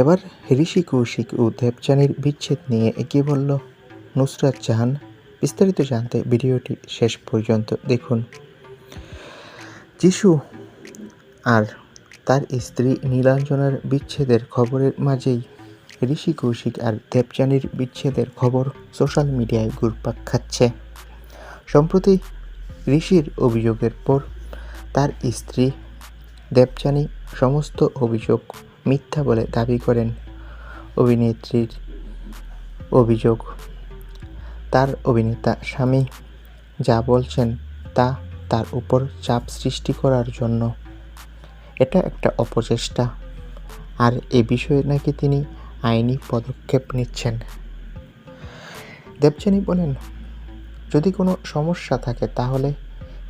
এবার ঋষি কৌশিক ও দেবযানীর বিচ্ছেদ নিয়ে এগিয়ে বলল নুসরাত জাহান। বিস্তারিত জানতে ভিডিওটি শেষ পর্যন্ত দেখুন। যিশু আর তার স্ত্রী নীলাঞ্জনার বিচ্ছেদের খবরের মাঝেই ঋষি কৌশিক আর দেবযানীর বিচ্ছেদের খবর সোশ্যাল মিডিয়ায় ঘুরপাক খাচ্ছে। সম্প্রতি ঋষির অভিযোগের পর তার স্ত্রী দেবযানী সমস্ত অভিযোগ মিথ্যা বলে দাবি করেন। অভিনেত্রীর অভিযোগ, তার অভিনেতা স্বামী যা বলছেন তা তার উপর চাপ সৃষ্টি করার জন্য। এটা একটা অপচেষ্টা, আর এ বিষয়ে নাকি তিনি আইনি পদক্ষেপ নিচ্ছেন। দেবযানী বলেন, যদি কোনো সমস্যা থাকে তাহলে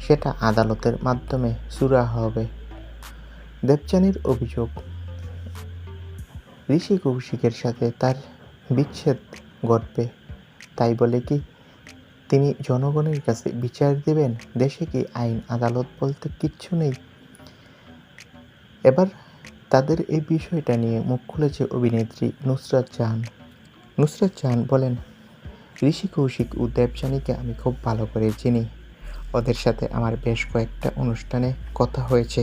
সেটা আদালতের মাধ্যমে সুরাহা হবে। দেবযানীর অভিযোগ, ঋষি কৌশিকের সাথে তার বিচ্ছেদ ঘটবে তাই বলে কি তিনি জনগণের কাছে বিচার দেবেন? দেশে কি আইন আদালত বলতে কিচ্ছু নেই? এবার তাদের এই বিষয়টা নিয়ে মুখ খুলেছে অভিনেত্রী নুসরাত জাহান। নুসরাত জাহান বলেন, ঋষি কৌশিক ও দেবযানীকে আমি খুব ভালো করে চিনি। ওদের সাথে আমার বেশ কয়েকটা অনুষ্ঠানে কথা হয়েছে।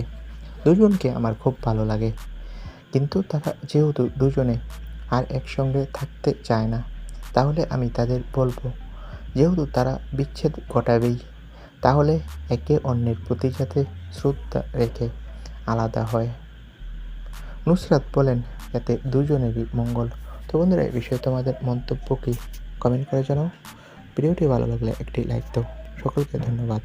দুজনকে আমার খুব ভালো লাগে, কিন্তু তারা যেহেতু দুজনে আর একসঙ্গে থাকতে চায় না, তাহলে আমি তাদের বলবো, যেহেতু তারা বিচ্ছেদ ঘটাবেই, তাহলে একে অন্যের প্রতি যাতে শ্রদ্ধা রেখে আলাদা হয়। নুসরাত বলেন, এতে দুজনেরই মঙ্গল। তো বন্ধুরা, এই বিষয়ে তোমাদের মন্তব্য কি? কমেন্ট করে জানাও। ভিডিওটি ভালো লাগলে একটি লাইক দাও। সকলকে ধন্যবাদ।